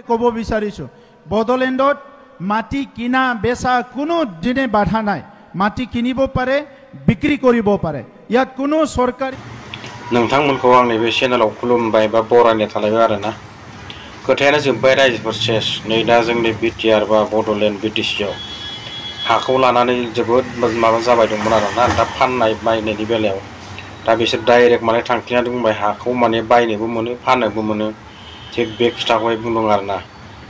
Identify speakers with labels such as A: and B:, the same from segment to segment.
A: ক'ব বিচাৰিছোঁ বড়োলেণ্ডত মাটি কিনা বেচা কোনো দিনে বাধা নাই মাটি কিনিব পাৰে বিক্রি কৰিব পাৰে ইয়াত কোনো সরকারি
B: नोंथांमोनखौ आंनि बे चेनेलाव खुलुमबाय बा बरायनाय थालायबाय आरोना खोथायानो जोब्बाय रायजोफोर सेस नै दा जोंनि बिटिआर बा बड'लेण्ड बिटिसिआव हाखौ लानानै जोबोद माबा जाबाय दंमोन आरोना दा फाननाय बायनायनि बेलायाव दा बिसोर डाइरेक्ट माने थांखिनानै बुंबाय हाखौ माने बायनोबो मोनो फाननोबो मोनो थिग बे खोथाखौहाय बुंदों आरोना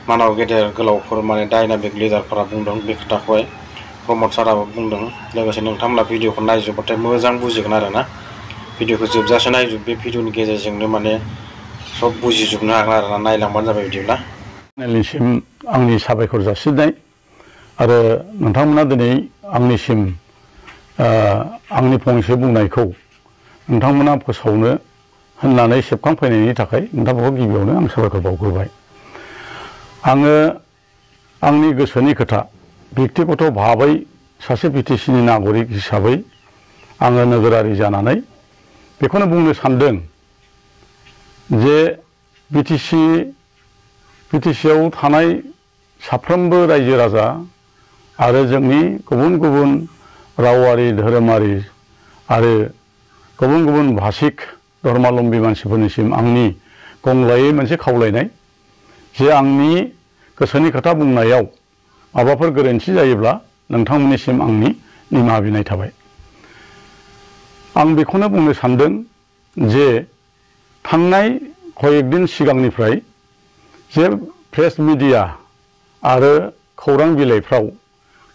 B: मानाव गेदेर गोलावफोर माने डायनामिक लिडारफोरा बुंदों बे खोथाखौहाय प्रमद साराबो बुंदों लोगोसे नोंथांमोना भिडिअखौ नायजोबबाथाय मोजां बुजिगोन आरोना भिडिअखौ जोबजासे नायजोब बे भिडिअनि गेजेरजोंनो माने सब बुजिजोबनो हागोन आरोना नायलांबानो जाबाय बिदिब्ला
C: चेनेलनिसिम आंनि साबायखर जासिनाय आरो नोंथांमोना दिनै आंनिसिम आंनि फंसे बुंनायखौ नोंथांमोना फोसावनो होननानै सेबखांफैनायनि थाखाय नोंथांमोनखौ गिबियावनो आं साबायखर बावग्रोबाय आङो आंनि गोसोनि खोथा व्यक्तिगत भाबै सासे बिटिसिनि नागरिक हिसाबै आङो नोगोरारि जानानै बेखौनो बुंनो सानदों जे बिटिसिआव थानाय साफ्रोमबो रायजो राजा आरो जोंनि गुबुन गुबुन रावारि धोरोमारि आरो गुबुन गुबुन भाषिक धर्मालम्बी मानसिफोरनिसिम आंनि गंग्लायै मोनसे खावलायनाय जे आंनि गोसोनि खोथा बुंनायाव माबाफोर गोरोन्थि जायोब्ला नोंथांमोननिसिम आंनि निमाहा बिनाय थाबाय आं बेखौनो बुंनो सानदों जे थांनाय कयेकदिन सिगांनिफ्राय जे प्रेस मिडिया आरो खौरां बिलाइफ्राव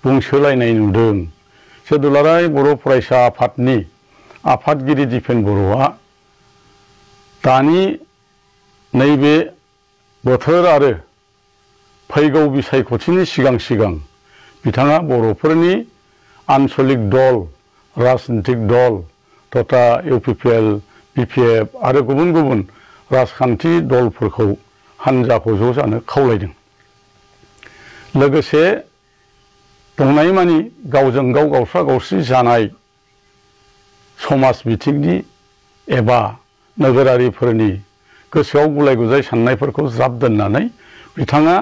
C: बुंसोलायनाय नुदों जे दुलाराय बर' फरायसा आफादनि आफादगिरि दिपेन बर'आ दानि नैबे बोथोर आरो फैगौ बिसायख'थिनि सिगां बिथाङा बर'फोरनि आन्चलिक दल राजनितिक दल तथा इउपिपिएल बिपिएफ आरो गुबुन गुबुन राजखान्थि दलफोरखौ हानजाखौ ज' जानो खावलायदों लोगोसे दंनायमानि गावजों गाव गावस्रा गावस्रि जानाय समाज बिथिंनि एबा नोगोरारिफोरनि गोसोआव गुलाय गुजाय साननायफोरखौ ज्राब दोननानै बिथाङा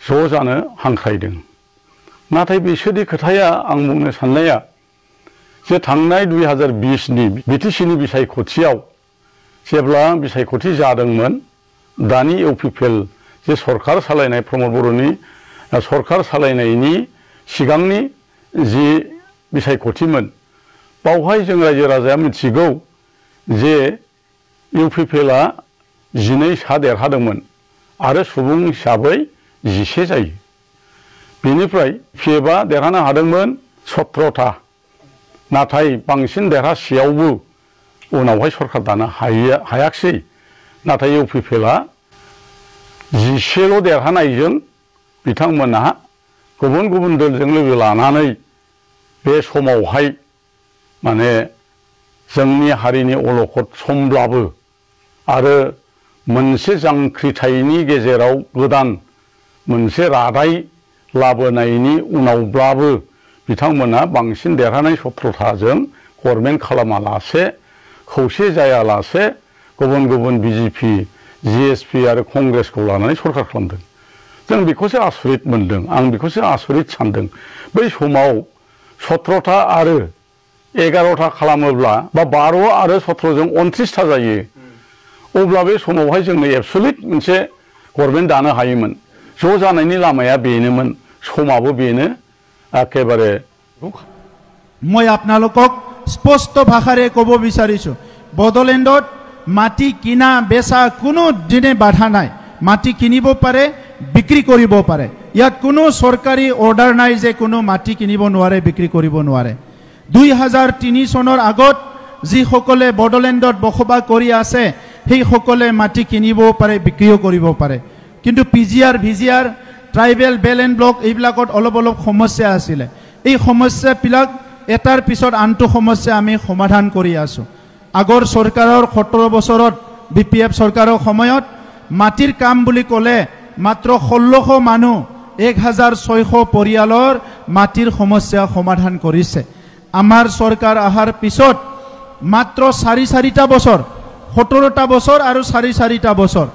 C: ज' जानो हांख्रायदों नाथाय बिसोरनि खोथाया आं बुंनो साननाया जे थांनाय 2020नि बिटिसिनि बिसायख'थियाव जेब्ला बिसायख'थि जादोंमोन दानि इउपिपिएल जे सरकार सालायनाय प्रमद बर'नि सरकार सालायनायनि सिगांनि जि बिसायख'थिमोन बावहाय जों रायजो राजाया मिथिगौ जे इउपिपिएलआ 12 सा देरहादोंमोन आरो सुबुं हिसाबै 10 जायो बेनिफ्राय पिएफआ देरहानो हादोंमोन 17टा नाथाय बांसिन देरहासेयावबो उनावहाय सरकार दानो हायाखिसै नाथाय इउपिपिएलआ 10ल' देरहानायजों बिथांमोनहा गुबुन गुबुन दलजों लोगो लानानै बे समावहाय माने जोंनि हारिनि अलखद समब्लाबो आरो मोनसे जांख्रिथायनि गेजेराव गोदान मोनसे रादाय लाबोनायनि उनावब्लाबो बिथांमोना बांसिन देरहानाय 17टाजों गभर्नमेन्ट खालामालासे खौसे जायालासे गुबुन गुबुन बिजेपि जिएसपि आरो कंग्रेसखौ लानानै सरकार खालामदों जों बेखौसो आसरित मोनदों आं बेखौसो आसरित सानदों बै समाव 17टा आरो 11टा खालामोब्ला बा 12 आरो 17जों 29टा जायो अब्ला बे समावहाय जोंनो एबसुलिट मोनसे गभर्नमेन्ट दानो हायोमोन ज' जानायनि लामाया बेनोमोन समाबो बेनो एकेबारे
A: মই আপোনালোকক স্পষ্ট ভাষাৰে ক'ব বিচাৰিছোঁ বড়োলেণ্ডত মাটি কিনা বেচা কোনো দিনে বাধা নাই মাটি কিনিব পাৰে বিক্ৰী কৰিব পাৰে ইয়াত কোনো সরকারি অর্ডার নাই যে কোনো মাটি কিনিব নোৱাৰে বিক্ৰী কৰিব নোৱাৰে 2003 চনৰ আগত যিসকলে বড়োলেণ্ডত বসবাস কৰি আছে সেই সকলে মাটি কিনিব পাৰে বিক্ৰীও কৰিব পাৰে কিন্তু PGR VGR tribal belt and block এইবিলাকত অলপ অলপ সমস্যা আছিল এই সমস্যাবিলাক এটাৰ পিছত আনটো সমস্যা আমি সমাধান কৰি আছো আগৰ সরকাৰৰ 17 বছৰত বিপিএফ সরকাৰৰ সময়ত মাটিৰ কাম বুলি ক'লে মাত্ৰ 1600 মানুহ 1600 পৰিয়ালৰ মাটিৰ সমস্যা সমাধান কৰিছে আমাৰ সরকার আহাৰ পিছত মাত্ৰ 4-4টা বছৰ 17টা বছৰ আৰু 4-4টা বছৰ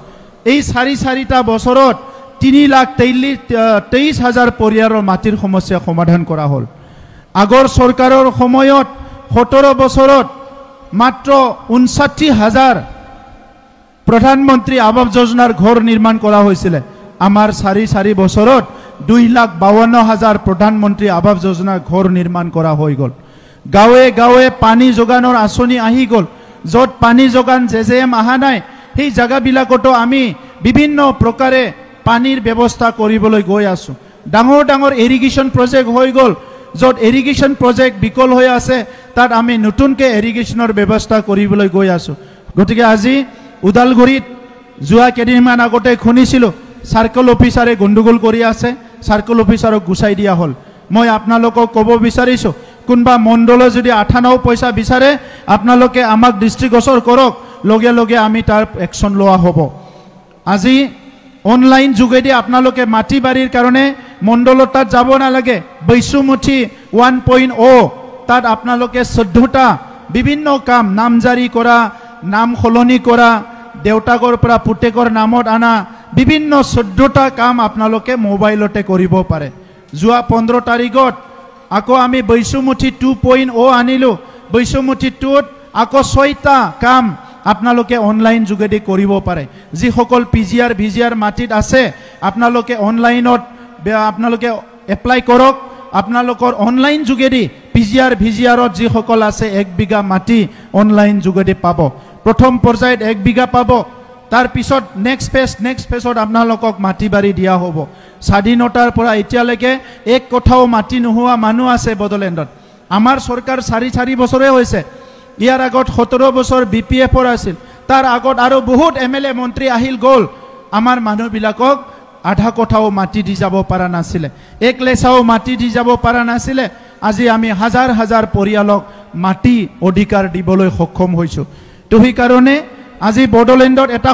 A: এই চাৰিটা বছৰত 3,23,000 পৰিয়ালৰ মাটিৰ সমস্যা সমাধান কৰা হ'ল। আগৰ চৰকাৰৰ সময়ত 17 বছৰত মাত্ৰ 59,000 প্ৰধানমন্ত্ৰী আৱাস যোজনাৰ ঘৰ নিৰ্মাণ কৰা হৈছিল। আমাৰ 4 বছৰত 2,52,000 প্ৰধানমন্ত্ৰী আৱাস যোজনাৰ ঘৰ নিৰ্মাণ কৰা হৈ গ'ল। গাঁৱে গাঁৱে পানী যোগানৰ আঁচনি আহি গ'ল। য'ত পানী যোগান JJM অহা নাই সেই জাগাবিলাকতো আমি বিভিন্ন প্ৰকাৰে পানীৰ ব্যৱস্থা কৰিবলৈ গৈ আছো। ডাঙৰ ডাঙৰ ইৰিগেশ্যন প্ৰজেক্ট হৈ গ'ল। য'ত ইৰিগেশ্যন প্ৰজেক্ট বিকল হৈ আছে তাত আমি নতুনকৈ ইৰিগেশ্যনৰ ব্যৱস্থা কৰিবলৈ গৈ আছো। গতিকে আজি ওদালগুৰিত যোৱা কেইদিনমান আগতে শুনিছিলোঁ চাৰ্কল অফিচাৰে গণ্ডগোল কৰি আছে, চাৰ্কল অফিচাৰক গুচাই দিয়া হ'ল। মই আপোনালোকক ক'ব বিচাৰিছোঁ কোনোবা মণ্ডলে যদি 98 পইচা বিচাৰে আপোনালোকে আমাক দৃষ্টিগোচৰ কৰক, লগে লগে আমি তাৰ একশ্যন লোৱা হ'ব। আজি অনলাইন যোগেদি আপোনালোকে মাটি বাৰীৰ কাৰণে মণ্ডলৰ তাত যাব নালাগে। বৈশুমুঠি 1.0 তাত আপোনালোকে 14টা বিভিন্ন কাম, নামজাৰি কৰা, নাম সলনি কৰা, দেউতাকৰ পৰা পুতেকৰ নামত আনা, বিভিন্ন 14টা কাম আপোনালোকে মোবাইলতে কৰিব পাৰে। যোৱা 15 তাৰিখত আকৌ আমি বৈশুমুঠি 2.0 আনিলোঁ। বৈশুমুঠি 2ত আকৌ 6টা কাম আপোনালোকে অনলাইন যোগেদি কৰিব পাৰে। যিসকল PGR VGR মাটিত আছে আপোনালোকে অনলাইনত আপোনালোকে এপ্লাই কৰক। আপোনালোকৰ অনলাইন যোগেদি PGR VGRত যিসকল আছে 1 বিঘা মাটি অনলাইন যোগেদি পাব। প্ৰথম পৰ্যায়ত 1 বিঘা পাব। তাৰপিছত নেক্সট ফেজত আপোনালোকক মাটি বাৰী দিয়া হ'ব। স্বাধীনতাৰ পৰা এতিয়ালৈকে 1 কথাও মাটি নোহোৱা মানুহ আছে বড়োলেণ্ডত। আমাৰ চৰকাৰ 4 বছৰে হৈছে। ইয়াৰ আগত 17 বছৰ BPFৰ আছিল। তাৰ আগত আৰু বহুত MLA মন্ত্ৰী আহিল গ'ল। আমাৰ মানুহবিলাকক আধা কথাও মাটি দি যাব পৰা নাছিলে, 1 লেচাও মাটি দি যাব পৰা নাছিলে। আজি আমি হাজাৰ হাজাৰ পৰিয়ালক মাটি অধিকাৰ দিবলৈ সক্ষম হৈছোঁ। তো সেইকাৰণে আজি বড়োলেণ্ডত এটা